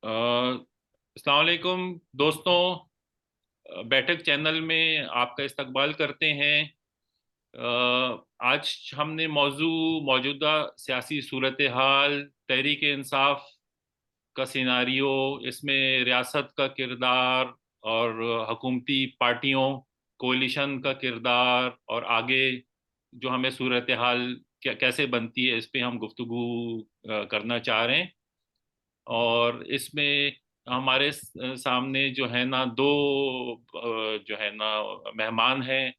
अस्सलाम वालेकुम दोस्तों। बैठक चैनल में आपका इस्तकबाल करते हैं। आज हमने मौजूदा सियासी सूरत हाल, तहरीक इंसाफ का सिनारियो, इसमें रियासत का किरदार और हुकूमती पार्टियों कोलिशन का किरदार और आगे जो हमें सूरत हाल कैसे बनती है, इस पे हम गुफ्तगू करना चाह रहे हैं। और इसमें हमारे सामने जो है ना दो जो है ना मेहमान हैं।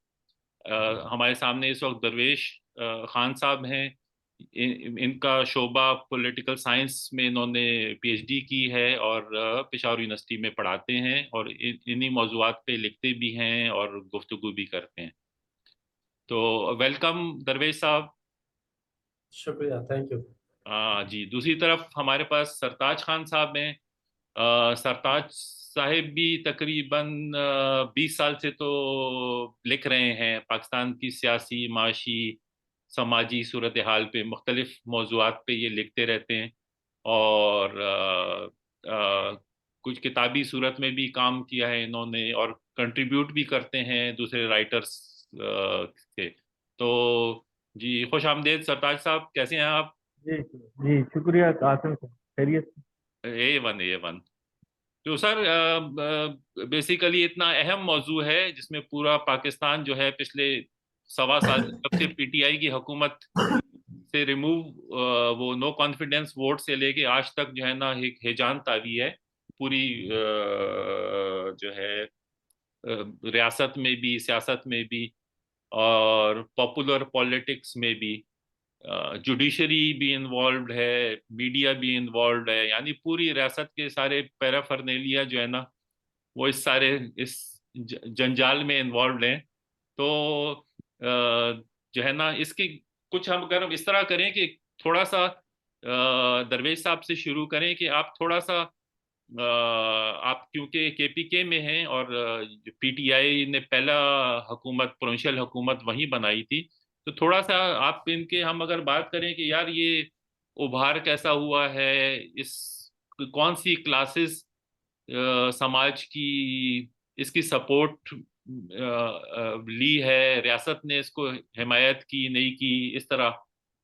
हमारे सामने इस वक्त दरवेश खान साहब हैं। इनका शोबा पॉलिटिकल साइंस में इन्होंने पीएचडी की है और पेशावर यूनिवर्सिटी में पढ़ाते हैं और इन्हीं मौजूआत पे लिखते भी हैं और गुफ्तगू भी करते हैं। तो वेलकम दरवेश साहब। शुक्रिया, थैंक यू। जी, दूसरी तरफ हमारे पास सरताज खान साहब हैं। सरताज साहिब भी तकरीबन 20 साल से तो लिख रहे हैं पाकिस्तान की सियासी, माशी, समाजी सूरत हाल पे, मुख्तलिफ मौज़ूआत पे ये लिखते रहते हैं। और कुछ किताबी सूरत में भी काम किया है इन्होंने और कंट्रीब्यूट भी करते हैं दूसरे राइटर्स से। तो जी, खुश आमदेद सरताज साहब, कैसे हैं आप? जी जी, शुक्रिया आसिम साहब, खैरियत से। A1 तो सर, बेसिकली इतना अहम मौजू है जिसमें पूरा पाकिस्तान जो है पिछले 1.25 साल जब से पीटीआई की हुकूमत से रिमूव, वो नो कॉन्फिडेंस वोट से लेके आज तक जो है ना एक हेजान तावी है पूरी जो है रियासत में भी, सियासत में भी और पॉपुलर पॉलिटिक्स में भी। जुडिशरी भी इन्वॉल्व है, मीडिया भी इन्वॉल्व है, यानी पूरी रियासत के सारे पैराफर्नेलिया जो है ना वो इस जंजाल में इन्वॉल्व हैं। तो जो है ना इसकी कुछ हम अगर हम इस तरह करें कि थोड़ा सा दरवेश साहब से शुरू करें कि आप थोड़ा सा आप क्योंकि केपीके में हैं और पीटीआई ने पहला हुकूमत, प्रोविंशियल हुकूमत वहीं बनाई थी, तो थोड़ा सा आप इनके हम अगर बात करें कि यार ये उभार कैसा हुआ है, इस कौन सी क्लासेस समाज की इसकी सपोर्ट ली है, रियासत ने इसको हिमायत की नहीं की, इस तरह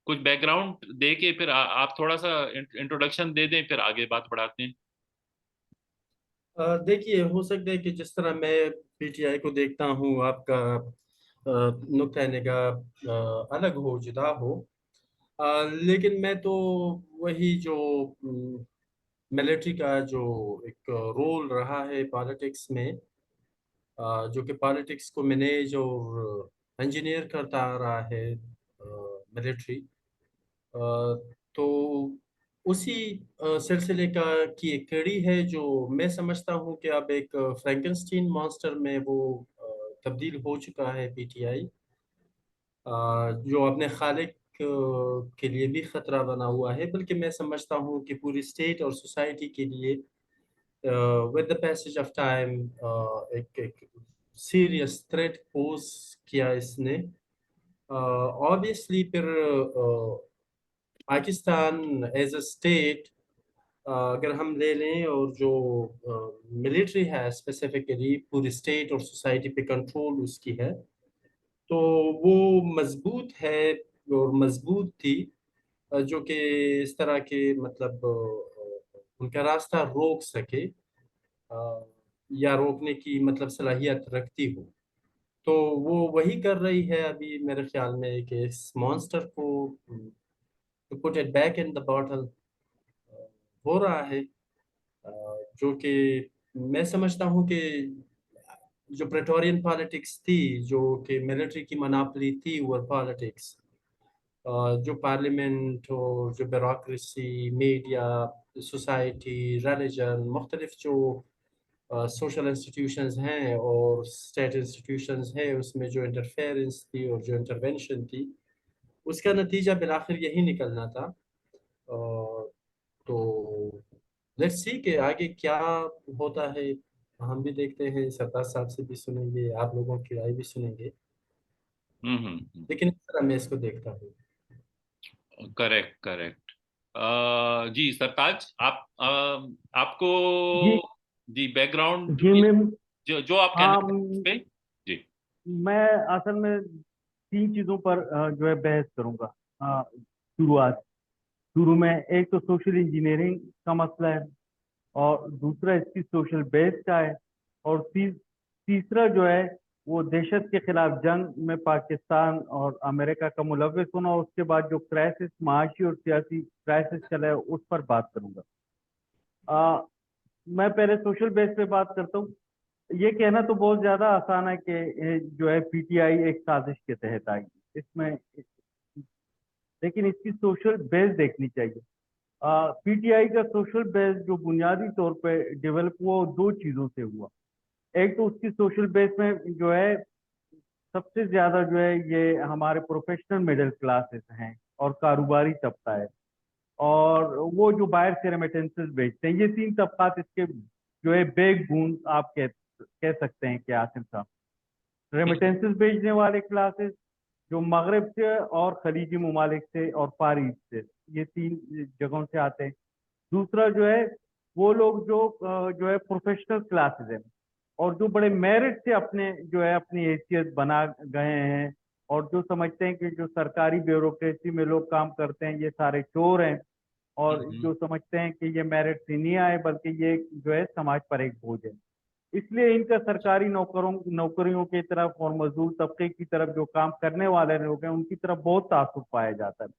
कुछ बैकग्राउंड दे के फिर आप थोड़ा सा इंट्रोडक्शन दे दें, फिर आगे बात बढ़ाते हैं। देखिए, हो सकता है कि जिस तरह मैं पीटीआई को देखता हूँ, आपका नुक्ता निगाह अलग हो, जुदा हो। लेकिन मैं तो वही जो मिलिट्री का जो एक रोल रहा है पॉलिटिक्स में, जो कि पॉलिटिक्स को मैनेज और इंजीनियर करता आ रहा है मिलिट्री। तो उसी सिलसिले का की एक कड़ी है जो मैं समझता हूँ कि अब एक फ्रैंकेनस्टीन मॉन्स्टर में वो तब्दील हो चुका है पीटीआई, जो अपने खालिक के लिए भी खतरा बना हुआ है, बल्कि मैं समझता हूँ कि पूरी स्टेट और सोसाइटी के लिए with the passage of time एक सीरियस थ्रेट पोज किया इसने। ऑब्वियसली फिर पाकिस्तान एज अ स्टेट, अगर हम ले लें और जो मिलिट्री है स्पेसिफिकली पूरी स्टेट और सोसाइटी पे कंट्रोल उसकी है, तो वो मजबूत है और मजबूत थी, जो कि इस तरह के मतलब उनका रास्ता रोक सके, या रोकने की मतलब सलाहियत रखती हो। तो वो वही कर रही है अभी मेरे ख्याल में कि इस मॉन्स्टर को to put it back in the bottle हो रहा है। जो कि मैं समझता हूँ कि जो प्रेटोरियन पॉलिटिक्स थी, जो कि मिलिट्री की मनापली थी ओवर पॉलिटिक्स, जो पार्लियामेंट और जो ब्यूरोक्रेसी, मीडिया, सोसाइटी, रिलीजन, मुख्तलिफ जो सोशल इंस्टीट्यूशंस हैं और स्टेट इंस्टीट्यूशंस हैं, उसमें जो इंटरफेरेंस थी और जो इंटरवेंशन थी, उसका नतीजा बिलाखिर यही निकलना था। तो लेट्स सी कि आगे क्या होता है। हम भी देखते हैं, सरताज साहब से भी सुनेंगे, आप लोगों की राय भी सुनेंगे, लेकिन इस तरह मैं इसको देखता हूँ। Correct, correct. जी सरताज, आपको जी जी बैकग्राउंड जी की मैं जो आप कहना हाँ चाहते हैं इस पे। जी। मैं असल में तीन चीज़ों पर जो है बहस करूंगा। शुरुआत शुरू में एक तो सोशल इंजीनियरिंग का मसला है, और दूसरा इसकी सोशल बेस का है, और तीसरा जो है वो दहशत के खिलाफ जंग में पाकिस्तान और अमेरिका का मुलविस होना, और उसके बाद जो क्राइसिस, माशी और सियासी क्राइसिस चला है, उस पर बात करूंगा। मैं पहले सोशल बेस पे बात करता हूँ। ये कहना तो बहुत ज्यादा आसान है कि जो है पीटीआई एक साजिश के तहत आई इसमें, लेकिन इसकी सोशल बेस देखनी चाहिए। पीटीआई का सोशल बेस जो बुनियादी तौर पे डेवलप हुआ वो दो चीजों से हुआ। एक तो उसकी सोशल बेस में जो है सबसे ज्यादा जो है ये हमारे प्रोफेशनल मिडिल क्लासेस हैं और कारोबारी तबका है, और वो जो बाहर से रेमिटेंसेस भेजते हैं, ये तीन तबकात इसके जो है बेग बून आप कह सकते हैं कि आसिम साहब। रेमिटेंसेस भेजने वाले क्लासेस जो मगरब से और खलीजी ममालिक से और फार ईस्ट से, ये तीन जगहों से आते हैं। दूसरा जो है वो लोग जो है प्रोफेशनल क्लासेस हैं, और जो बड़े मेरिट से अपने जो है अपनी हैसियत बना गए हैं, और जो समझते हैं कि जो सरकारी ब्यूरोक्रेसी में लोग काम करते हैं ये सारे चोर हैं, और हम्म। जो समझते हैं कि ये मेरिट से नहीं आए बल्कि ये जो है समाज पर एक बोझ है, इसलिए इनका सरकारी नौकरियों की तरफ और मजदूर तबके की तरफ जो काम करने वाले लोग हैं उनकी तरफ बहुत तासुब पाया जाता है।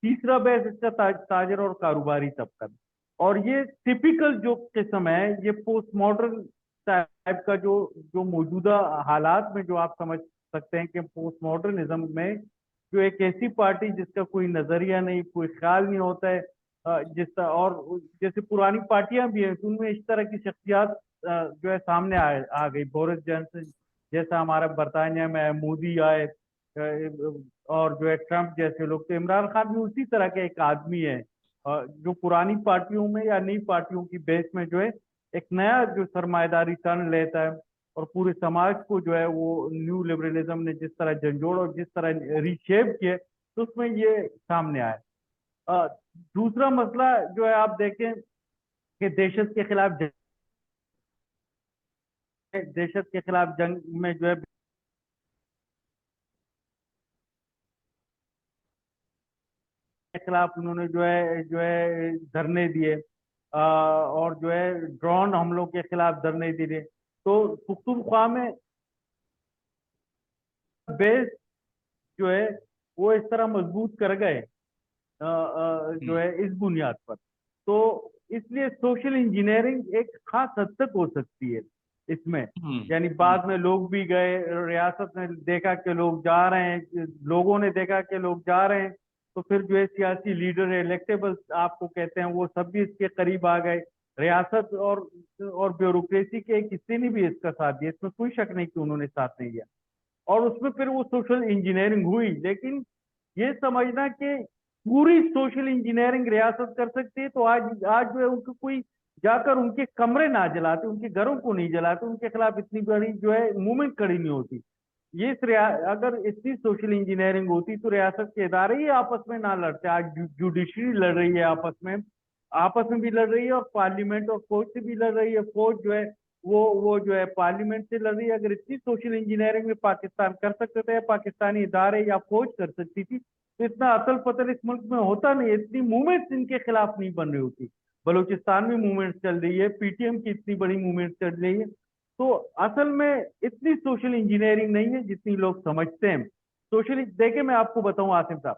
तीसरा बेस इसका ताजर और कारोबारी तबका, और ये टिपिकल जो किस्म है, ये पोस्ट मॉडर्न टाइप का जो जो मौजूदा हालात में जो आप समझ सकते हैं कि पोस्ट मॉडर्निज्म में जो एक ऐसी पार्टी जिसका कोई नजरिया नहीं, कोई ख्याल नहीं होता है, और जैसे पुरानी पार्टियां भी हैं तो उनमें इस तरह की शख्सियात जो है सामने आ गई। बोरिस जॉनसन जैसा हमारा बरतानिया में मोदी आए, और जो है ट्रम्प जैसे लोग, तो इमरान खान भी उसी तरह का एक आदमी है, जो पुरानी पार्टियों में या नई पार्टियों की बेस में जो है एक नया जो सरमाएदारी टर्न लेता है, और पूरे समाज को जो है वो न्यू लिबरलिज्म ने जिस तरह झंझोड़ और जिस तरह रीशेप किए, तो उसमें ये सामने आया। अ, दूसरा मसला जो है आप देखें कि दहशत के खिलाफ जंग में जो है के खिलाफ उन्होंने जो है धरने दिए, और जो है ड्रोन हमलों के खिलाफ धरने दिए। तो पुख्तूनख्वा में बेस जो है वो इस तरह मजबूत कर गए, जो हम्म। है इस बुनियाद पर। तो इसलिए सोशल इंजीनियरिंग एक खास हद तक हो सकती है इसमें। यानी हम्म। बाद में लोग भी गए, रियासत ने देखा कि लोग जा रहे हैं, लोगों ने देखा कि लोग जा रहे हैं, तो फिर जो है सियासी लीडर इलेक्टेबल आपको कहते हैं वो सब भी इसके करीब आ गए। रियासत और ब्यूरोक्रेसी के एक हिस्से ने भी इसका साथ दिया, इसमें कोई शक नहीं कि उन्होंने साथ नहीं दिया, और उसमें फिर वो सोशल इंजीनियरिंग हुई। लेकिन ये समझना कि पूरी सोशल इंजीनियरिंग रियासत कर सकती है, तो आज आज जो है उनको कोई जाकर उनके कमरे ना जलाते, उनके घरों को नहीं जलाते, उनके खिलाफ इतनी बड़ी जो है मूवमेंट खड़ी नहीं होती। अगर इतनी सोशल इंजीनियरिंग होती तो रियासत के इदारे ही आपस में ना लड़ते। आज जुडिशरी लड़ रही है आपस में भी लड़ रही है, और पार्लियामेंट और फौज से भी लड़ रही है। फौज जो है वो जो है पार्लियामेंट से लड़ रही है। अगर इतनी सोशल इंजीनियरिंग में पाकिस्तान कर सकते थे, पाकिस्तानी इदारे या फौज कर सकती थी, तो इतना अतल पतल इस मुल्क में होता नहीं, इतनी मूवमेंट्स इनके खिलाफ नहीं बन रही होती। बलूचिस्तान में मूवमेंट चल रही है, पीटीएम की इतनी बड़ी मूवमेंट चल रही है। तो असल में इतनी सोशल इंजीनियरिंग नहीं है जितनी लोग समझते हैं। सोशल देखिए, मैं आपको बताऊं आसिफ साहब,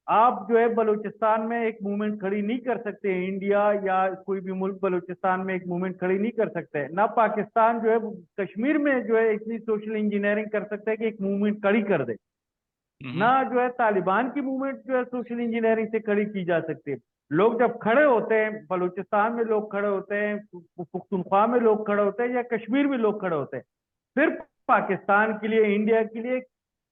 आप जो है बलूचिस्तान में एक मूवमेंट खड़ी नहीं कर सकते, इंडिया या कोई भी मुल्क बलूचिस्तान में एक मूवमेंट खड़ी नहीं कर सकते, ना पाकिस्तान जो है कश्मीर में जो है इतनी सोशल इंजीनियरिंग कर सकता है कि एक मूवमेंट खड़ी कर दे, ना जो है तालिबान की मूवमेंट जो है सोशल इंजीनियरिंग से खड़ी की जा सकती है। लोग जब खड़े होते हैं, बलूचिस्तान में लोग खड़े होते हैं, पुख्तूनख्वा में लोग खड़े होते हैं, या कश्मीर में लोग खड़े होते हैं, फिर पाकिस्तान के लिए, इंडिया के लिए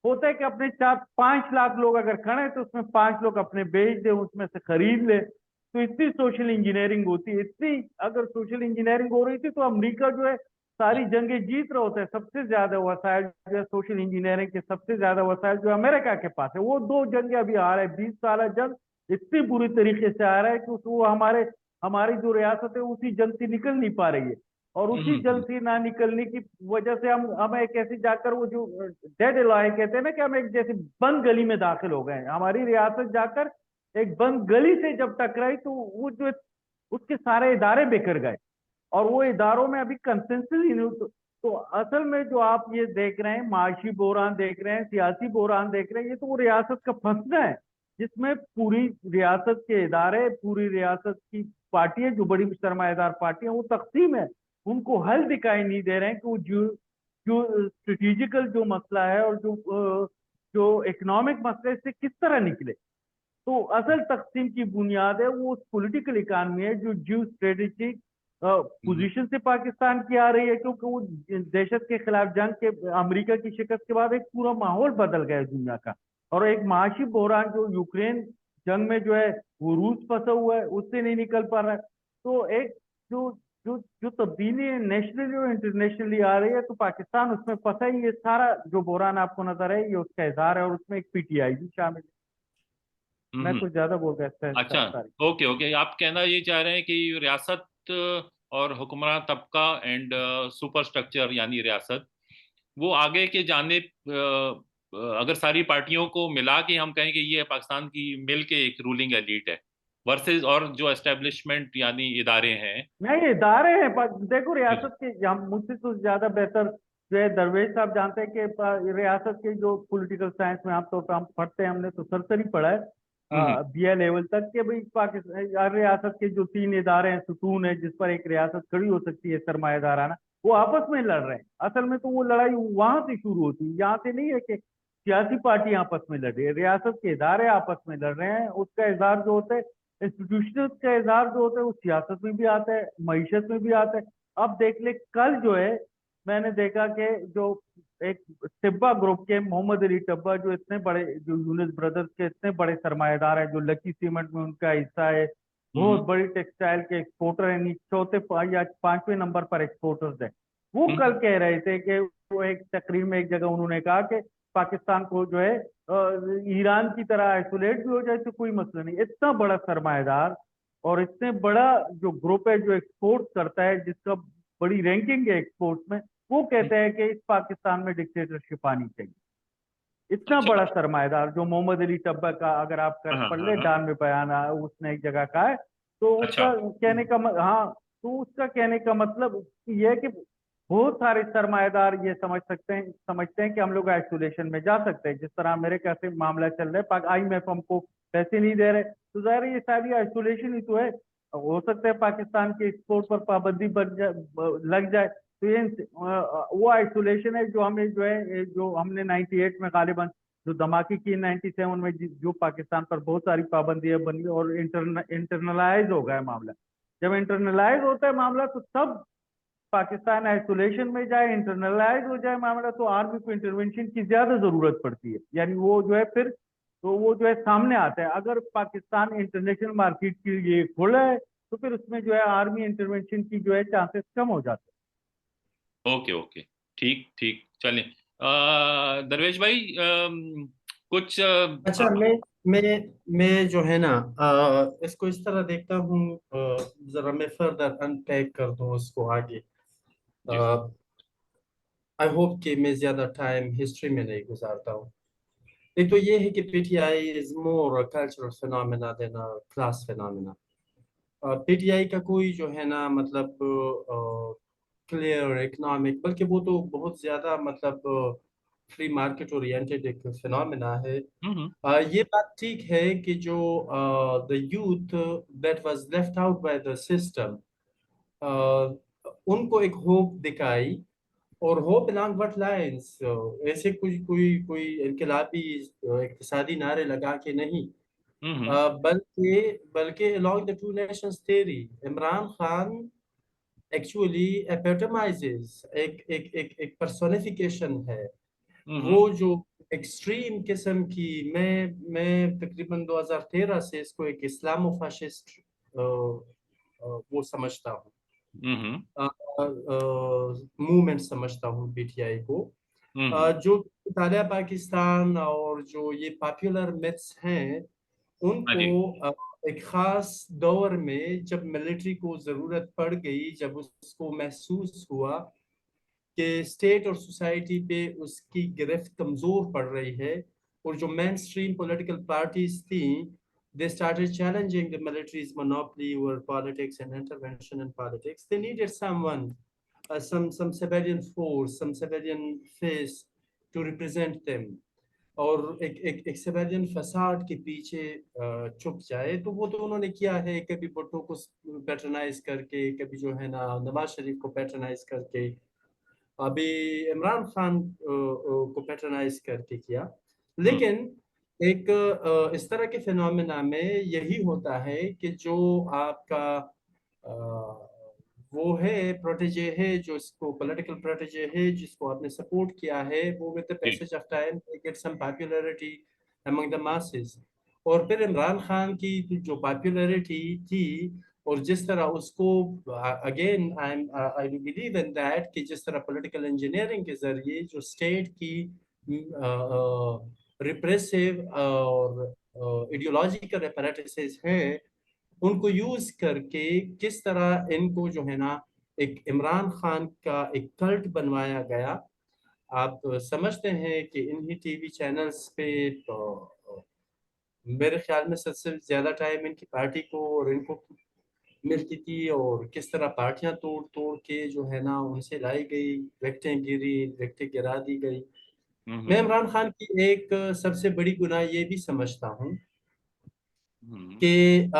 होता है कि अपने 4-5 लाख लोग अगर खड़े हैं तो उसमें 5 लोग अपने बेच दे, उसमें से खरीद ले। तो इतनी सोशल इंजीनियरिंग होती है। इतनी अगर सोशल इंजीनियरिंग हो रही थी तो अमेरिका जो है सारी जंगें जीत रहा होता है। सबसे ज्यादा वसाइल जो है सोशल इंजीनियरिंग के, सबसे ज्यादा वसाइल जो अमेरिका के पास है, वो 2 जंगें अभी हार है, 20 साल जंग इतनी बुरी तरीके से आ रहा है कि वो हमारी जो रियासत है उसी जंग से निकल नहीं पा रही है, और उसी जंग से ना निकलने की वजह से हम एक ऐसे जाकर वो जो डेड एलॉय कहते हैं ना, कि हम एक जैसे बंद गली में दाखिल हो गए हैं। हमारी रियासत जाकर एक बंद गली से जब टकराई तो वो जो उसके सारे इदारे बिखर गए, और वो इदारों में अभी कंसेंसस ही नहीं। तो असल में जो आप ये देख रहे हैं, माशी बहरान देख रहे हैं, सियासी बहरान देख रहे हैं, ये तो वो रियासत का फंसना है, जिसमें पूरी रियासत के इदारे, पूरी रियासत की पार्टियां, जो बड़ी सरमाएदार पार्टियां, वो तकसीम है, उनको हल दिखाई नहीं दे रहे हैं कि वो जो स्ट्रेटेजिकल जो मसला है और जो इकोनॉमिक मसले, इससे किस तरह निकले। तो असल तकसीम की बुनियाद है वो पॉलिटिकल इकानमी है, जो जियो स्ट्रेटेजिक पोजीशन से पाकिस्तान की आ रही है, क्योंकि वो दहशत के खिलाफ जंग के, अमेरिका की शिकस्त के बाद एक पूरा माहौल बदल गया है दुनिया का, और एक माशी बहरान जो यूक्रेन जंग में जो है वो रूस फंसा हुआ है, उससे नहीं निकल पा रहा है। तो एक जो जो जो तब्दीली नेशनली और इंटरनेशनली आ रही है, तो पाकिस्तान उसमें फंसा ही। ये सारा जो बहरान आपको नजर है ये उसका इजहार है, और उसमें एक पीटीआई भी शामिल है। मैं कुछ ज्यादा बोल गया। अच्छा, ओके ओके, आप कहना ये चाह रहे हैं कि रियासत और हुक्मरान तबका एंड सुपर स्ट्रक्चर यानी रियासत, वो आगे के जाने अगर सारी पार्टियों को मिला के हम कहें कि ये पाकिस्तान की मिल के एक रूलिंग एलीट है, वर्सेस और जो एस्टेब्लिशमेंट यानी इदारे हैं। नहीं, इदारे हैं, देखो रियासत के, हम मुझसे तो ज्यादा बेहतर जो है दरवेश साहब जानते हैं कि रियासत के जो पॉलिटिकल साइंस में आमतौर पर हम पढ़ते हैं, हमने तो सरसरी पढ़ा है बीए लेवल तक, कि भाई पाकिस्तान रियासत के जो 3 इदारे हैं, सुतून है, जिस पर एक रियासत खड़ी हो सकती है सरमाएदाराना, वो आपस में लड़ रहे हैं। असल में तो वो लड़ाई वहां से शुरू होती है, यहाँ से नहीं है कि सियासी पार्टी आपस में लड़ रही है, रियासत के इदारे आपस में लड़ रहे हैं। उसका इजहार जो होता है, इंस्टीट्यूशनल का इजहार जो होता है, वो सियासत में भी आता है, मईशत में भी आता है। अब देख ले, कल जो है मैंने देखा कि जो एक टिब्बा ग्रुप के मोहम्मद अली टिब्बा, जो इतने बड़े, जो यूनिस ब्रदर्स के इतने बड़े सरमाएदार हैं, जो लकी सीमेंट में उनका हिस्सा है, बहुत बड़ी टेक्सटाइल के एक्सपोर्टर हैं, चौथे या 5वें नंबर पर एक्सपोर्टर्स हैं, वो कल कह रहे थे कि वो एक तकरीर में एक जगह उन्होंने कहा कि पाकिस्तान को जो है ईरान की तरह आइसोलेट भी हो जाए तो कोई मसला नहीं। इतना बड़ा सरमाएदार और इतने बड़ा जो ग्रुप है जो एक्सपोर्ट करता है, जिसका बड़ी रैंकिंग है एक्सपोर्ट में, वो कहते हैं कि इस पाकिस्तान में डिक्टेटरशिप आनी चाहिए। इतना बड़ा सरमाएदार जो मोहम्मद अली टिब्बा का, अगर आप पढ़ ले डान में बयान, उसने एक जगह कहा है, तो उसका कहने का हाँ, तो उसका कहने का मतलब ये है कि बहुत सारे सरमाएदार ये समझते हैं कि हम लोग आइसोलेशन में जा सकते हैं। जिस तरह अमेरिका से मामला चल रहा है, IMF हमको पैसे नहीं दे रहे, तो ज़ाहिर है ये सारी आइसोलेशन ही तो है। हो सकता है पाकिस्तान के एक्सपोर्ट पर पाबंदी लग जाए, तो ये वो आइसोलेशन है जो हमें जो है, जो हमने 98 में गालिबन जो धमाके की, 97 में जो पाकिस्तान पर बहुत सारी पाबंदियां बनी और इंटरनलाइज हो गया मामला। जब इंटरनलाइज होता है मामला, तो तब पाकिस्तान आइसोलेशन में जाए, इंटरनलाइज हो जाए मामला, तो आर्मी को इंटरवेंशन की ज्यादा जरूरत पड़ती है। यानी वो जो है फिर तो वो जो है सामने आता है। अगर पाकिस्तान इंटरनेशनल मार्केट के लिए खुला है, तो फिर उसमें जो है आर्मी इंटरवेंशन की जो है चांसेस कम हो जाते हैं। ओके ओके, ठीक ठीक, चलें। दरवेश भाई, कुछ अच्छा, मैं जो है ना, इसको इस तरह देखता हूँ, जरा मैं फर्दर अनपैक कर दूँ उसको आगे। आई होप कि मैं ज्यादा टाइम हिस्ट्री में नहीं गुजारता हूँ। एक तो ये है कि PTI is more cultural phenomena than class phenomena. PTI का कोई जो है ना, मतलब क्लियर इकोनॉमिक, बल्कि वो तो बहुत ज्यादा मतलब फ्री मार्केट ओरिएंटेड एक फिनोमेना है। ये बात ठीक है कि जो the youth that was left out by the system, उनको एक होप दिखाई, और होप अलॉन्ग व्हाट लाइंस, ऐसे कोई इनकलाबी इक्तिसादी नारे लगा के नहीं, बल्कि along the two nations theory. Imran Khan actually epitomises एक पर्सोनिफिकेशन है। वो जो एक्सट्रीम किस्म की, मैं तकरीबन 2013 से इसको एक इस्लामो फाशिस्ट वो समझता हूँ, मूवमेंट समझता हूँ पीटीआई को। जो तालिया पाकिस्तान और जो ये पॉपुलर मिथ्स हैं, उनको हाँ जी। एक खास दौर में जब मिलिट्री को ज़रूरत पड़ गई, जब उसको महसूस हुआ कि स्टेट और सोसाइटी पे उसकी गिरफ्त कमज़ोर पड़ रही है, और जो मेन स्ट्रीम पॉलिटिकल पार्टीज थी, they started challenging the military's monopoly over politics and intervention in politics. They needed someone, some civilian force, some civilian face to represent them. और एक सिविलियन फसाड के पीछे छुप जाए, तो वो तो उन्होंने किया है, कभी भुट्टो को पैट्रनाइज करके, कभी जो है ना नवाज शरीफ को पैट्रनाइज करके, अभी इमरान खान को पैट्रनाइज करके किया। लेकिन एक इस तरह के फिनोमेना में यही होता है कि जो आपका वो है प्रोटेजे है, जो इसको पॉलिटिकल प्रोटेजे है, जिसको आपने सपोर्ट किया है, वो with the passage of time get some popularity among the masses. और फिर इमरान खान की जो पॉपुलैरिटी थी, और जिस तरह उसको again I believe in that कि जिस तरह पॉलिटिकल इंजीनियरिंग के जरिए जो स्टेट की रिप्रेसिव और आइडियोलॉजिकल अपैरेटसेस हैं, उनको यूज करके किस तरह इनको जो है ना एक इमरान खान का एक कल्ट बनवाया गया। आप समझते हैं कि इन्हीं टीवी चैनल्स पे मेरे ख्याल में सबसे ज्यादा टाइम इनकी पार्टी को और इनको मिलती थी, और किस तरह पार्टियां तोड़ तोड़ के जो है ना उनसे लाई गई, विकेटें गिरी, विकेटें गिरा दी गई। मैं इमरान खान की एक सबसे बड़ी गुनाह ये भी समझता हूँ कि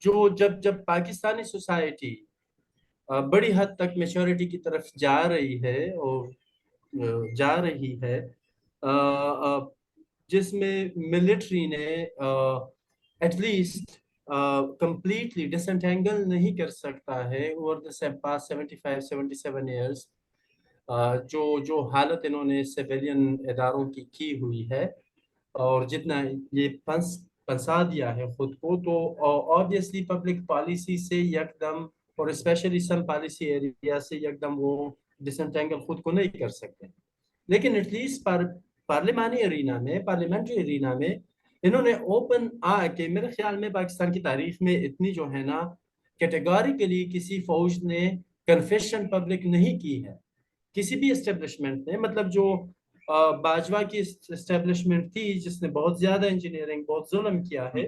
जो जब जब पाकिस्तानी सोसाइटी बड़ी हद तक मैच्योरिटी की तरफ जा रही है, और जा रही है, जिसमें मिलिट्री ने एटलीस्ट कंप्लीटली डिसएंटेंगल नहीं कर सकता है ओवर द पास्ट 75-77 ईयर्स, जो जो हालत इन्होंने सिविलियन इदारों की हुई है, और जितना ये फंसा दिया है खुद को, तो ऑब्वियसली पब्लिक पॉलिसी से एकदम, और स्पेशली सम पॉलिसी एरिया से एकदम वो डिसएंटेंगल खुद को नहीं कर सकते। लेकिन एटलीस्ट पार्लिमानी एरिना में, पार्लियामेंट्री एरिना में इन्होंने ओपन आके, मेरे ख्याल में पाकिस्तान की तारीख में इतनी जो है ना कैटेगोरिकली किसी फौज ने कन्फेशन पब्लिक नहीं की है, किसी भी एस्टेब्लिशमेंट ने। मतलब जो बाजवा की एस्टेब्लिशमेंट थी, जिसने बहुत ज्यादा इंजीनियरिंग, बहुत जुल्म किया है,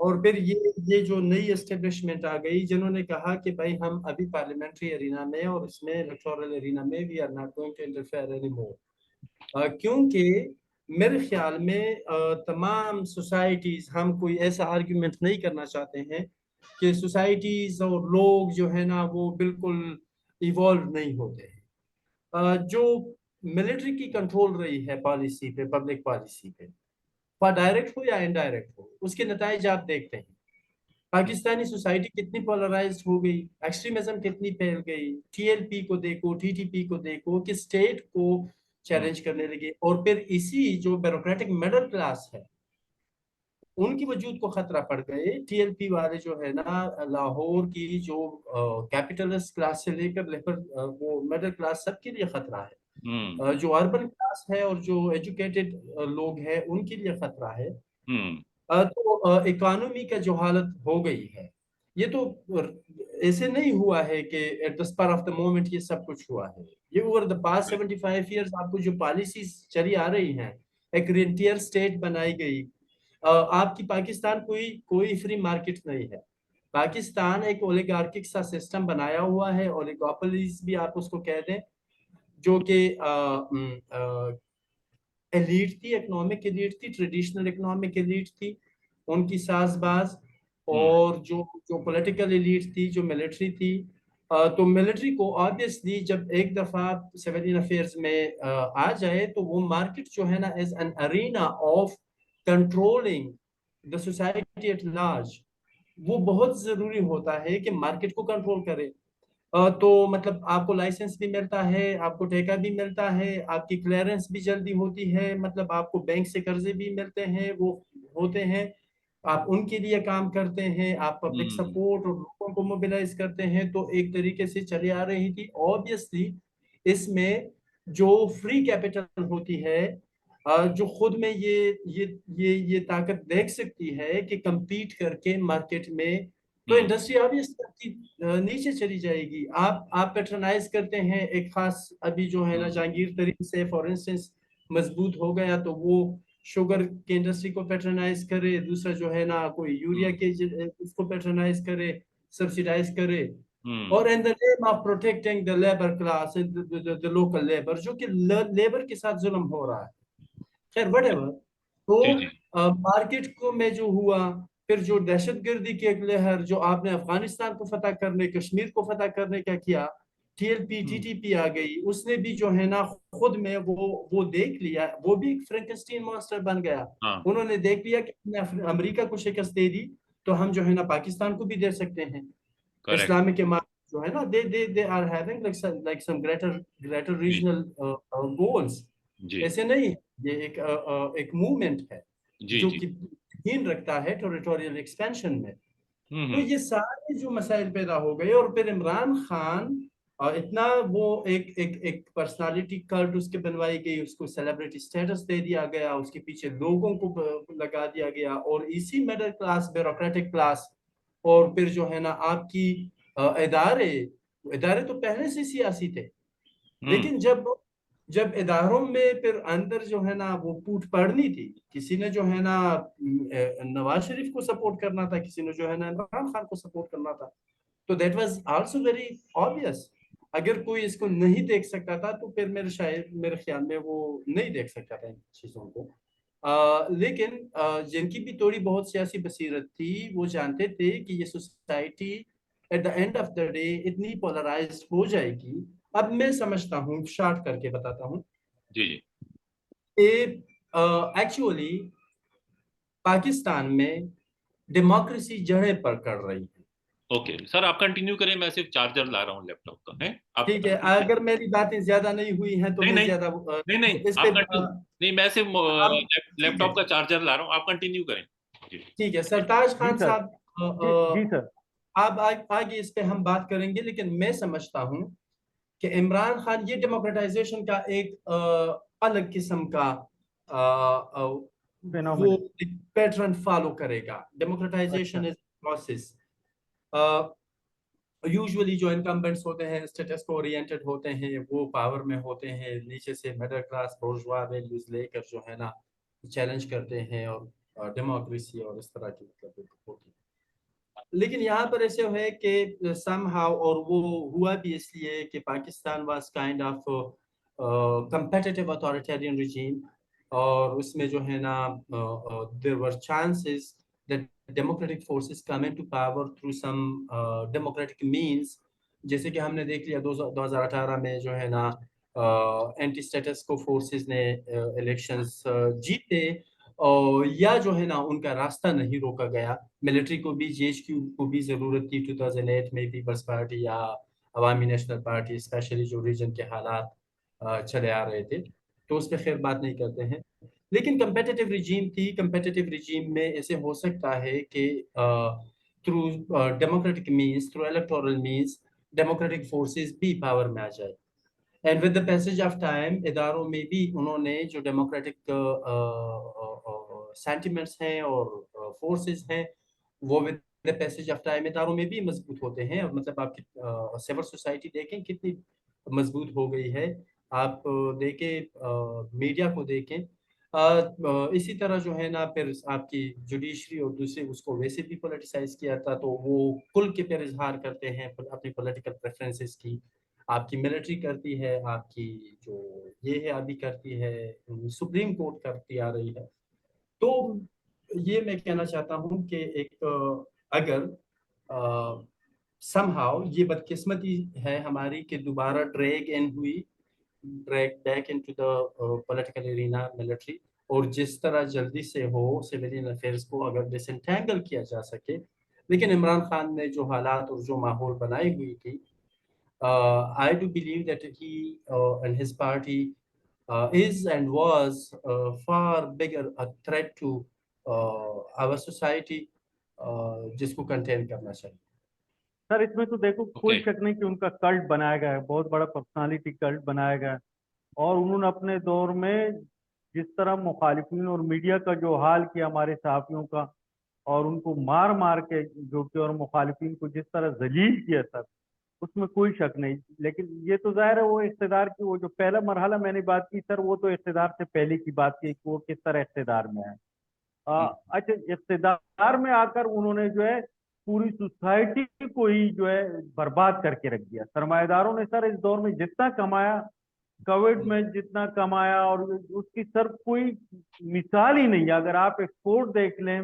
और फिर ये जो नई एस्टेब्लिशमेंट आ गई, जिन्होंने कहा कि भाई हम अभी पार्लियामेंट्री एरिना में और इसमें इलेक्टोरल एरिना में we are not going to interfere anymore, क्योंकि मेरे ख्याल में तमाम सोसाइटीज, हम कोई ऐसा आर्गुमेंट नहीं करना चाहते हैं कि सोसाइटीज और लोग जो है ना वो बिल्कुल इवॉल्व नहीं होते हैं। जो मिलिट्री की कंट्रोल रही है पॉलिसी पे, पब्लिक पॉलिसी पे, डायरेक्ट हो या इनडायरेक्ट हो, उसके नतीजे आप देखते हैं। पाकिस्तानी सोसाइटी कितनी पोलराइज्ड हो गई, एक्सट्रीमिज्म कितनी फैल गई, टीएलपी को देखो, टीटीपी को देखो, कि स्टेट को चैलेंज करने लगे, और फिर इसी जो ब्यूरोक्रेटिक मिडिल क्लास है उनकी वजूद को खतरा पड़ गए। टीएलपी वाले जो है ना, लाहौर की जो कैपिटलिस्ट क्लास से लेकर वो मिडिल क्लास, सबके लिए खतरा है। जो अर्बन क्लास है और जो एजुकेटेड लोग हैं उनके लिए खतरा है। तो इकोनॉमी का जो हालत हो गई है, ये तो ऐसे नहीं हुआ है कि at the spur of the moment ये सब कुछ हुआ है। ये ओवर द पास्ट 75 इयर्स आपको जो पॉलिसीज चली आ रही हैं, एक रेंटियर स्टेट बनाई गई। आपकी पाकिस्तान कोई फ्री मार्केट नहीं है। पाकिस्तान एक ओलिगार्किक सा सिस्टम बनाया हुआ है, ओलिगोपोलीज भी आप उसको कह दें, जो कि एलीट थी, इकोनॉमिक एलीट थी, ट्रेडिशनल इकोनॉमिक एलीट थी, उनकी साजबाज, और जो जो पॉलिटिकल एलीट थी, जो मिलिट्री थी। तो मिलिट्री को ऑब्वियसली जब एक दफा सिविलियन अफेयर्स में आ जाए, तो वो मार्केट जो है ना as an arena of controlling the society at large, वो बहुत जरूरी होता है कि मार्केट को कंट्रोल करे। तो मतलब आपको लाइसेंस भी मिलता है, आपको ठेका भी मिलता है, आपकी क्लियरेंस भी जल्दी होती है, मतलब आपको बैंक से कर्जे भी मिलते हैं, वो होते हैं, आप उनके लिए काम करते हैं, आप पब्लिक सपोर्ट और लोगों को मोबिलाइज करते हैं। तो एक तरीके से चली आ रही थी। ऑब्वियसली इसमें जो फ्री कैपिटल होती है, جو خود میں یہ طاقت دیکھ سکتی ہے کہ کمپیٹ کر کے مارکیٹ میں، تو انڈسٹری آبویسلی نیچے چلی جائے گی. آپ پیٹرنائز کرتے ہیں ایک خاص، ابھی جو ہے نا جہانگیر ترین سے فار انسٹنس مضبوط ہو گیا تو وہ شوگر کے انڈسٹری کو پیٹرنائز کرے، دوسرا جو ہے نا کوئی یوریا کے اس کو پیٹرنائز کرے، سبسیڈائز کرے، اور in the name of protecting the labor class, the local labor، جو کہ لیبر کے ساتھ ظلم ہو رہا ہے. خیر whatever، تو مارکیٹ کو میں جو ہوا، پھر جو دہشت گردی کے لہر جو آپ نے افغانستان کو فتح کرنے، کشمیر کو فتح کرنے کا کیا، T L P T T P آ گئی، اس نے بھی جو ہے نا خود میں وہ دیکھ لیا، وہ بھی ایک فرینکسٹین مانسٹر بن گیا. انہوں نے دیکھ لیا کہ ہم نے امریکہ کو شکست دے دی تو ہم جو ہے نا پاکستان کو بھی دے سکتے ہیں. اسلامک جو ہے نا they are having like some greater regional goals. ایسے نہیں، یہ ایک موومنٹ ہے جو کہ یقین رکھتا ہے ٹیریٹوریل ایکسپینشن میں. تو یہ سارے جو مسائل پیدا ہو گئے، اور پھر عمران خان اتنا وہ ایک پرسنالٹی کلٹ اس کے بنوائی گئی، اس کو سیلیبریٹی سٹیٹس دے دیا گیا، اس کے پیچھے لوگوں کو لگا دیا گیا، اور اسی مڈل کلاس، بیوروکریٹک کلاس، اور پھر جو ہے نا آپ کی ادارے تو پہلے سے سیاسی تھے، لیکن جب اداروں میں پھر اندر جو ہے نا وہ پوٹ پڑنی تھی، کسی نے جو ہے نا نواز شریف کو سپورٹ کرنا تھا، کسی نے جو ہے نا عمران خان کو سپورٹ کرنا تھا، تو that was also very obvious. اگر کوئی اس کو نہیں دیکھ سکتا تھا تو پھر میرے خیال میں وہ نہیں دیکھ سکتا تھا ان چیزوں کو. لیکن جن کی بھی تھوڑی بہت سیاسی بصیرت تھی، وہ جانتے تھے کہ یہ society at the end of the day اتنی پولرائزڈ ہو جائے گی. اب میں سمجھتا ہوں، شارٹ کر کے بتاتا ہوں کہ ایکچولی پاکستان میں ڈیموکریسی جڑیں پکڑ رہی ہے. اوکے سر، آپ کنٹینیو کریں، میں صرف چارجر لا رہا ہوں لیپ ٹاپ کا. ٹھیک ہے، اگر میری باتیں زیادہ نہیں ہوئی ہیں تو میں زیادہ نہیں، میں صرف لیپ ٹاپ کا چارجر لا رہا ہوں، آپ کنٹینیو کریں. ٹھیک ہے. سرتاج خان صاحب، جی سر، آپ آگے اس پہ ہم بات کریں گے، لیکن میں سمجھتا ہوں کہ عمران خان یہ ڈیموکریٹائزیشن کا ایک الگ قسم کا وہ پیٹرن فالو کرے گا. ڈیموکریٹائزیشن از پروسیس. یوزولی جو انکمبنٹس ہوتے ہیں اسٹیٹس کو اورینٹڈ ہوتے ہیں، وہ پاور میں ہوتے ہیں، نیچے سے مڈل کلاس بورژوا ویلیوز لے کر جو ہے نا چیلنج کرتے ہیں، اور ڈیموکریسی اور اس طرح کی مطلب ہوتی ہے. لیکن یہاں پر ایسے ہے کہ سم ہاؤ، اور وہ ہوا بھی اس لیے کہ Pakistan was kind of competitive authoritarian regime, اور اس میں جو ہے نا there were chances that democratic forces come into power through some democratic means. جیسے کہ ہم نے دیکھ لیا 2018 میں جو ہے نا اینٹی اسٹیٹس کو فورسز نے الیکشنز جیتے، یا جو ہے نا ان کا راستہ نہیں روکا گیا. ملٹری کو بھی، جی ایچ کیو کو بھی ضرورت تھی 2008 میں، پیپلز پارٹی یا عوامی نیشنل پارٹی، اسپیشلی جو ریجن کے حالات چلے آ رہے تھے، تو اس پہ خیر بات نہیں کرتے ہیں. لیکن کمپیٹیٹیو ریجیم تھی. کمپیٹیٹیو ریجیم میں ایسے ہو سکتا ہے کہ through democratic means, through electoral means, democratic forces بھی پاور میں آ جائے. And with the passage of time اداروں میں بھی انہوں نے جو ڈیموکریٹک سینٹیمنٹس ہیں اور فورسز ہیں، وہ with the passage of time اداروں میں بھی مضبوط ہوتے ہیں. مطلب آپ کی سول سوسائٹی دیکھیں کتنی مضبوط ہو گئی ہے، آپ دیکھیں میڈیا کو دیکھیں. اسی طرح جو ہے نا پھر آپ کی جوڈیشری اور دوسرے اس کو ویسے بھی پولیٹیسائز کیا تھا، تو وہ کل کے پھر اظہار کرتے ہیں اپنی پولیٹیکل پریفرنسز کی. آپ کی ملٹری کرتی ہے، آپ کی جو یہ ہے ابھی کرتی ہے، سپریم کورٹ کرتی آ رہی ہے. تو یہ میں کہنا چاہتا ہوں کہ ایک اگر سم ہاؤ یہ بدقسمتی ہے ہماری کہ دوبارہ drag back into the political arena military, اور جس طرح جلدی سے ہو سویلین افیئرس کو اگر ڈس انٹینگل کیا جا سکے. لیکن عمران خان نے جو حالات اور جو ماحول بنائی ہوئی تھی، I do believe that he and his party is and was far bigger a threat to our society, جس کو کنٹین کرنا چاہیے. سر اس میں تو دیکھو کوئی شک نہیں کہ ان کا کلٹ بنایا گیا ہے، بہت بڑا پرسنالٹی کلٹ بنایا گیا ہے، اور انہوں نے اپنے دور میں جس طرح مخالفین اور میڈیا کا جو حال کیا ہمارے صحافیوں کا، اور ان کو مار مار کے جو کہ، اور مخالفین کو جس طرح ذلیل کیا سر، اس میں کوئی شک نہیں. لیکن یہ تو ظاہر ہے وہ اقتدار کی وہ جو پہلا مرحلہ میں نے بات کی سر، وہ تو اقتدار سے پہلے کی بات کی کہ وہ کس طرح اقتدار میں ہے. اچھا، اقتدار میں آ کر انہوں نے جو ہے پوری سوسائٹی کو ہی جو ہے برباد کر کے رکھ دیا. سرمایہ داروں نے سر اس دور میں جتنا کمایا، کووڈ میں جتنا کمایا، اور اس کی سر کوئی مثال ہی نہیں ہے. اگر آپ ایکسپورٹ دیکھ لیں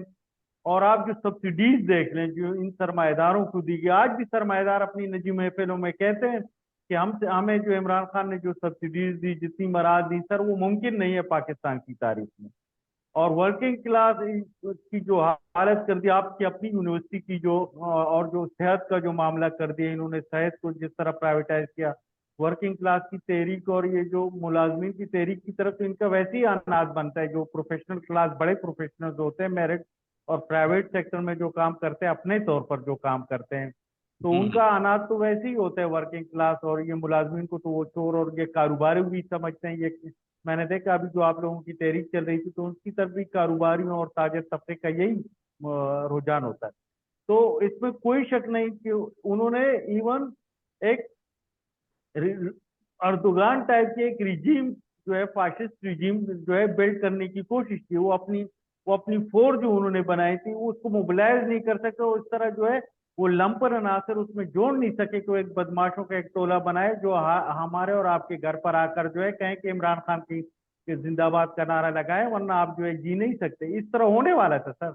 اور آپ جو سبسڈیز دیکھ لیں جو ان سرمایہ داروں کو دی گئی، آج بھی سرمایہ دار اپنی نجی محفلوں میں کہتے ہیں کہ ہمیں جو عمران خان نے جو سبسڈیز دی، جتنی مراد دی سر، وہ ممکن نہیں ہے پاکستان کی تاریخ میں. اور ورکنگ کلاس کی جو حالت کر دی، آپ کی اپنی یونیورسٹی کی جو، اور جو صحت کا جو معاملہ کر دیا انہوں نے، صحت کو جس طرح پرائیویٹائز کیا، ورکنگ کلاس کی تحریک اور یہ جو ملازمین کی تحریک کی طرف ان کا ویسے ہی انداز بنتا ہے. جو پروفیشنل کلاس بڑے پروفیشنل ہوتے ہیں میرٹ اور پرائیویٹ سیکٹر میں جو کام کرتے ہیں، اپنے طور پر جو کام کرتے ہیں، تو ان کا اناج تو ویسے ہی ہوتا ہے ورکنگ کلاس. اور یہ ملازمین کو تو وہ چور اور یہ کاروباری بھی سمجھتے ہیں. یہ میں نے دیکھا ابھی جو آپ لوگوں کی تحریک چل رہی تھی تو ان کی طرف بھی کاروباریوں اور تاجر طبقے کا یہی رجحان ہوتا ہے. تو اس میں کوئی شک نہیں کہ انہوں نے ایون ایک اردوغان ٹائپ کے ایک ریجیم جو ہے، فاشسٹ ریجیم جو ہے بلڈ کرنے کی کوشش کی. وہ اپنی فورس جو انہوں نے بنائی تھی اس کو موبلائز نہیں کر سکے، اور اس طرح جو ہے وہ لمپر عناصر اس میں جوڑ نہیں سکے کہ وہ ایک بدماشوں کا ایک ٹولہ بنائے جو ہمارے اور آپ کے گھر پر آ کر جو ہے کہیں کہ عمران خان کی زندہ باد کا نعرہ لگائے، ورنہ آپ جو ہے جی نہیں سکتے. اس طرح ہونے والا تھا سر.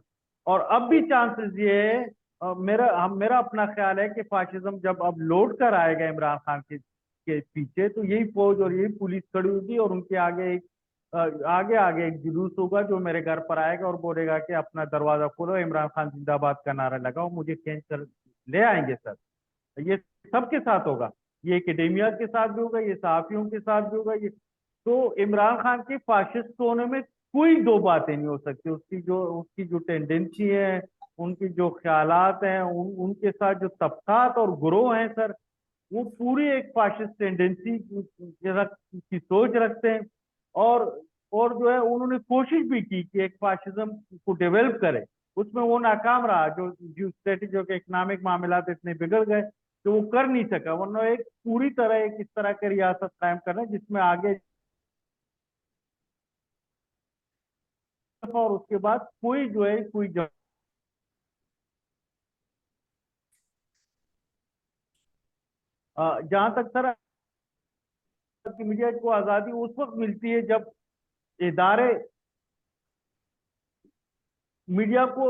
اور اب بھی چانسز یہ ہے، میرا اپنا خیال ہے کہ فاشزم جب اب لوٹ کر آئے گا عمران خان کے پیچھے، تو یہی فوج اور یہی پولیس کھڑی ہوگی اور ان کے آگے ایک جلوس ہوگا جو میرے گھر پر آئے گا اور بولے گا کہ اپنا دروازہ کھولو، عمران خان زندہ باد کا نعرہ لگاؤ، مجھے کھینچ کر لے آئیں گے سر. یہ سب کے ساتھ ہوگا، یہ اکیڈیمیا کے ساتھ بھی ہوگا، یہ صحافیوں کے ساتھ بھی ہوگا. تو عمران خان کے فاشسٹ ہونے میں کوئی دو باتیں نہیں ہو سکتی. اس کی جو ٹینڈنسی ہے، ان کی جو خیالات ہیں، ان کے ساتھ جو طبقات اور گروہ ہیں سر، وہ پوری ایک فاشسٹ ٹینڈنسی کی سوچ رکھتے ہیں. اور جو ہے انہوں نے کوشش بھی کی کہ ایک فاشزم کو ڈیولپ کرے. اس میں وہ ناکام رہا. جو اسٹریٹجی کے اکنامک معاملات اتنے بگڑ گئے کہ وہ کر نہیں سکا. ورنہ ایک پوری طرح ایک اس طرح کی ریاست قائم کرنا جس میں آگے اور اس کے بعد کوئی جو ہے کوئی جہاں تک سر میڈیا کو آزادی اس وقت ملتی ہے جب ادارے میڈیا کو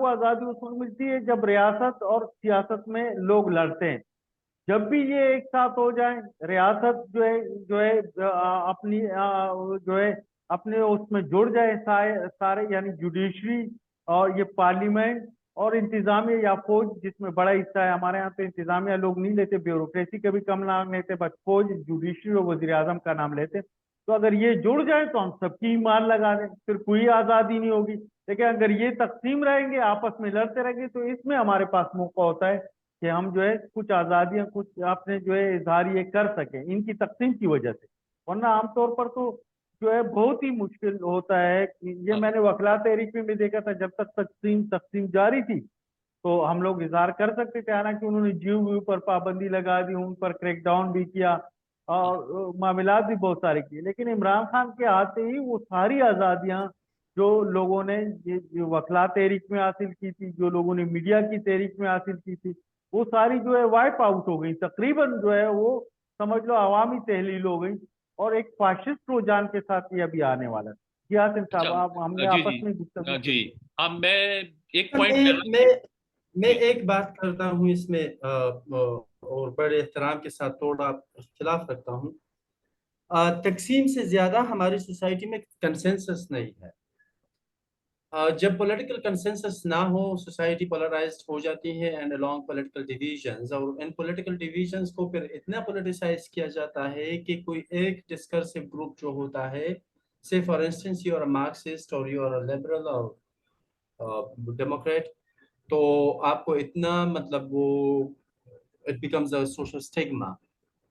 آزادی اس وقت ملتی ہے جب ریاست اور سیاست میں لوگ لڑتے ہیں. جب بھی یہ ایک ساتھ ہو جائیں، ریاست جو ہے اپنی جو ہے اپنے اس میں جڑ جائے سارے، یعنی جوڈیشری اور یہ پارلیمنٹ اور انتظامیہ یا فوج جس میں بڑا حصہ ہے. ہمارے یہاں پہ انتظامیہ لوگ نہیں لیتے، بیوروکریسی کا بھی کم نام لیتے، بس فوج، جوڈیشری اور وزیر اعظم کا نام لیتے. تو اگر یہ جڑ جائے تو ہم سب کی ایمان لگا دیں، پھر کوئی آزادی نہیں ہوگی. لیکن اگر یہ تقسیم رہیں گے، آپس میں لڑتے رہیں گے، تو اس میں ہمارے پاس موقع ہوتا ہے کہ ہم جو ہے کچھ آزادیاں کچھ اپنے جو ہے اظہار یہ کر سکیں ان کی تقسیم کی وجہ سے. ورنہ عام طور پر تو جو ہے بہت ہی مشکل ہوتا ہے. یہ میں نے وکلا تحریک میں بھی دیکھا تھا، جب تک تقسیم جاری تھی تو ہم لوگ اظہار کر سکتے تھے، حالانکہ انہوں نے جیو پر پابندی لگا دی، ان پر کریک ڈاؤن بھی کیا اور معاملات بھی بہت سارے کیے. لیکن عمران خان کے آتے ہی وہ ساری آزادیاں جو لوگوں نے وکلا تحریک میں حاصل کی تھی، جو لوگوں نے میڈیا کی تحریک میں حاصل کی تھی، وہ ساری جو ہے وائپ آؤٹ ہو گئی. تقریباً جو ہے وہ سمجھ لو عوامی تحلیل ہو گئی، اور ایک فاشسٹ رجحان کے ساتھ یہ ابھی آنے والا ہے. جی حسن صاحب، ہم نے آپس میں گفتگو جی ہاں، میں ایک میں پوائنٹ میں ایک بات کرتا ہوں اس میں، اور بڑے احترام کے ساتھ تھوڑا اختلاف رکھتا ہوں. تقسیم سے زیادہ ہماری سوسائٹی میں کنسنسس نہیں ہے. جب پولیٹیکل کنسنسس نہ ہو، سوسائٹی پولرائزڈ ہو جاتی ہے اینڈ along پولیٹیکل ڈیویژنز، اور ان پولیٹیکل ڈیویژنز کو پھر اتنا پولیٹیسائز کیا جاتا ہے کہ کوئی ایک ڈسکرسو گروپ جو ہوتا ہے، say for instance you are a Marxist or you are a liberal or Democrat، تو آپ کو اتنا مطلب وہ it becomes a social stigma،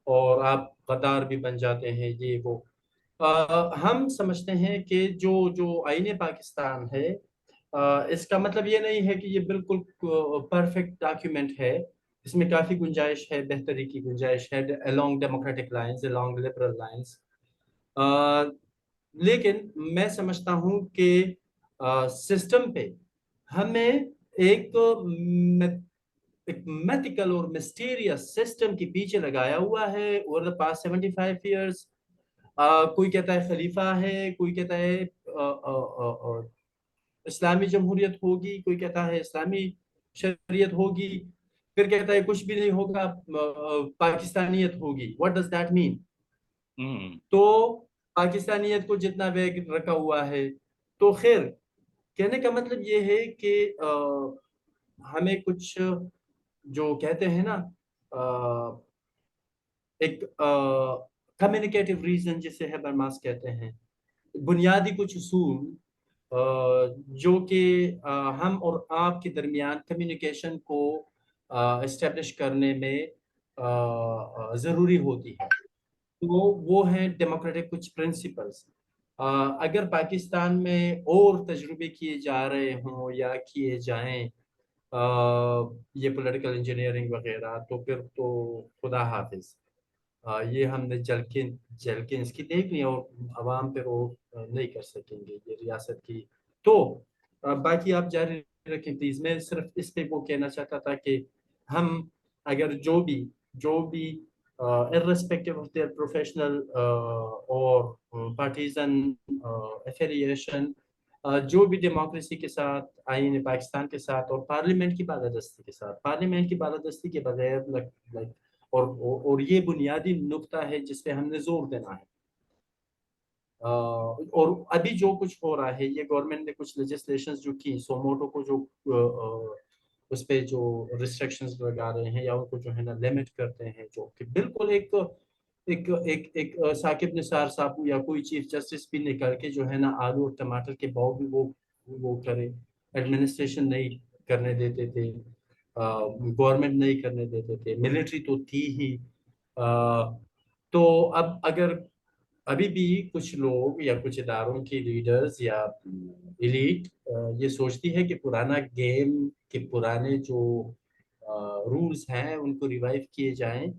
اور آپ غدار بھی بن جاتے ہیں، یہ وہ. हम समझते हैं कि जो जो आईन पाकिस्तान है, इसका मतलब ये नहीं है कि ये बिल्कुल परफेक्ट डॉक्यूमेंट है। इसमें काफ़ी गुंजाइश है, बेहतरी की गुंजाइश है along democratic lines, along liberal lines. लेकिन मैं समझता हूँ कि सिस्टम पे हमें एक मैथिकल और मिस्टीरियस सिस्टम के पीछे लगाया हुआ है ओवर द पास्ट 75 इयर्स। कोई कहता है खलीफा है, कोई कहता है इस्लामी जमहूरियत होगी, कोई कहता है इस्लामी शरीयत होगी, फिर कहता है कुछ भी नहीं होगा, पाकिस्तानियत होगी। What does that mean? तो पाकिस्तानियत को जितना वेग रखा हुआ है, तो खैर कहने का मतलब ये है कि हमें कुछ जो कहते हैं ना, एक कम्युनिकेटिव रीजन जिसे हैबरमास कहते हैं, बुनियादी कुछ उसूल जो कि हम और आप के दरमियान कम्युनिकेशन को इस्टेब्लिश करने में ज़रूरी होती है। तो वो हैं डेमोक्रेटिक कुछ प्रिंसिपल्स। अगर पाकिस्तान में और तजुर्बे किए जा रहे हों या किए जाएं, ये पॉलिटिकल इंजीनियरिंग वगैरह, तो फिर तो खुदा हाफिज। ये हमने जलकिन इसकी देख ली और अवाम पे वो नहीं कर सकेंगे ये रियासत की। तो बाकी आप जारी रखें प्लीज। मैं सिर्फ इस पे वो कहना चाहता था कि हम अगर जो भी irrespective of their professional और partisan affiliation, जो भी डेमोक्रेसी के साथ, आईन पाकिस्तान के साथ और पार्लियामेंट की बालादस्ती के साथ, पार्लियामेंट की बालादस्ती के बगैर लाइक और ये बुनियादी नुक्ता है जिस पे हमने जोर देना है। और अभी जो कुछ हो रहा है, ये गवर्नमेंट ने कुछ लेजिस्लेशंस जो की, सोमोटो को जो उस पे जो रिस्ट्रिक्शंस लगा रहे हैं या उनको जो है ना लिमिट करते हैं, जो कि बिल्कुल एक एक एक एक साकिब निसार साहब या कोई चीफ जस्टिस भी निकल के जो है ना आलू और टमाटर के भाव भी वो करे, एडमिनिस्ट्रेशन नहीं करने देते थे, गवर्नमेंट नहीं करने देते थे, मिलिट्री तो थी ही। तो अब अगर अभी भी कुछ लोग या कुछ इदारों की लीडर्स या एलीट ये सोचती है कि पुराना गेम के पुराने जो रूल्स हैं उनको रिवाइव किए जाएं,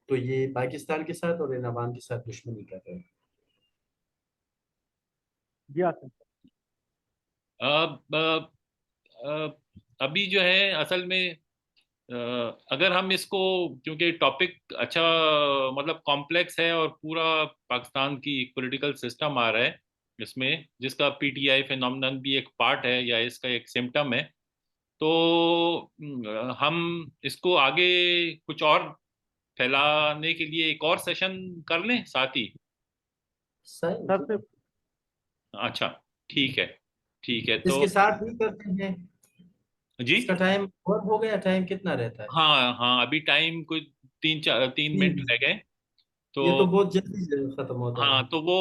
तो ये पाकिस्तान के साथ और इन अवाम के साथ दुश्मनी कर रहे हैं। जी आसिफ। अब अभी जो है असल में अगर हम इसको, क्योंकि टॉपिक अच्छा मतलब कॉम्प्लेक्स है और पूरा पाकिस्तान की एक पॉलिटिकल सिस्टम आ रहा है इसमें, जिसका पीटीआई फिनोमिनन भी एक पार्ट है या इसका एक सिम्टम है। तो हम इसको आगे कुछ और फैलाने के लिए एक और सेशन कर लें साथ ही। सही सर ठीक से है। अच्छा, ठीक है, ठीक है तो। इसके साथ भी करते हैं। जी। इसका टाइम और हो गया, टाइम कितना रहता है? हाँ हाँ, अभी टाइम कुछ 3 मिनट रह गए तो। ये तो बहुत जल्दी खत्म होता हाँ है। तो वो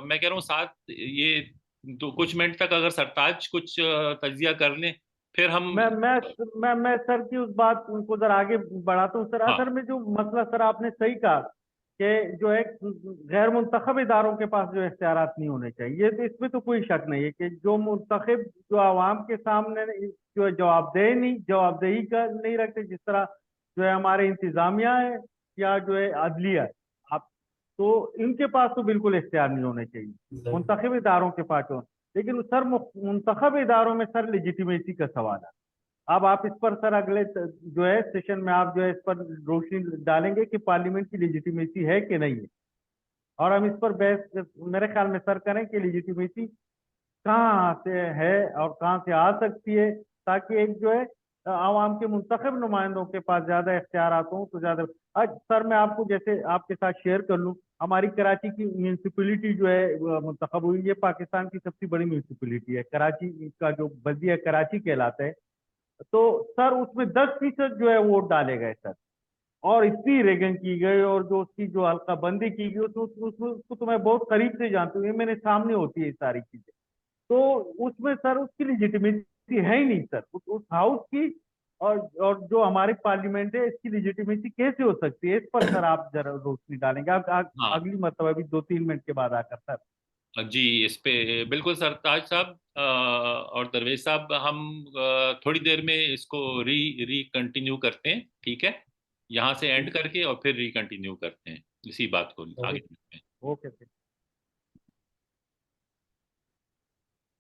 मैं कह रहा हूँ साथ ये तो कुछ मिनट तक अगर सरताज कुछ तजिया कर लें फिर हम। मैं सर की उस बात उनको जरा आगे बढ़ाता हूँ। सर हाँ असल में जो मसला, सर आपने सही कहा कि जो है गैर मुंतखब इदारों के पास जो इख्तियारात नहीं होने चाहिए, ये तो इसमें तो कोई शक नहीं है कि जो मुंतखब जो आवाम के सामने जो है जवाबदेही का नहीं रखते, जिस तरह जो है हमारे इंतजामिया है या जो है अदलिया है, आप तो इनके पास तो बिल्कुल इख्तियार नहीं होने चाहिए, मुंतखब इदारों के पास हो। लेकिन सर मुंतखब इदारों में सर लेजिटिमेसी का सवाल है। अब आप इस पर सर अगले जो है सेशन में आप जो है इस पर रोशनी डालेंगे कि पार्लियामेंट की लेजिटिमेसी है कि नहीं है, और हम इस पर बहस मेरे ख्याल में सर करें कि लेजिटिमेसी कहाँ से है और कहाँ से आ सकती है, ताकि एक जो है आवाम के मुंतखब नुमाइंदों के पास ज्यादा इख्तियारात हों तो ज्यादा। आज सर मैं आपको जैसे आपके साथ शेयर कर लूँ, हमारी कराची की म्यूनसिपलिटी जो है मुंतखब हुई, ये पाकिस्तान की सबसे बड़ी म्यूनसिपलिटी है। कराची का जो बल्दिया कराची कहलाता है, तो सर उसमें 10% जो है वोट डाले गए सर, और इतनी रेगन की गई और जो उसकी जो हल्का बंदी की गई उसको तो मैं बहुत करीब से जानती हूँ, ये मेरे सामने होती है ये सारी चीजें। तो उसमें सर उसकी लेजिटिमेसी है ही नहीं सर, उस हाउस की और जो हमारी पार्लियामेंट है इसकी लिजिटिमेसी कैसे हो सकती है, इस पर सर आप जरा रोशनी डालेंगे। हाँ अगली मतलब अभी 2-3 मिनट के बाद आकर सर। जी, इस पे बिल्कुल सरताज साहब और दरवेश साहब, हम थोड़ी देर में इसको री कंटिन्यू करते हैं, ठीक है? यहाँ से एंड करके और फिर री कंटिन्यू करते हैं इसी बात को आगे। ओके।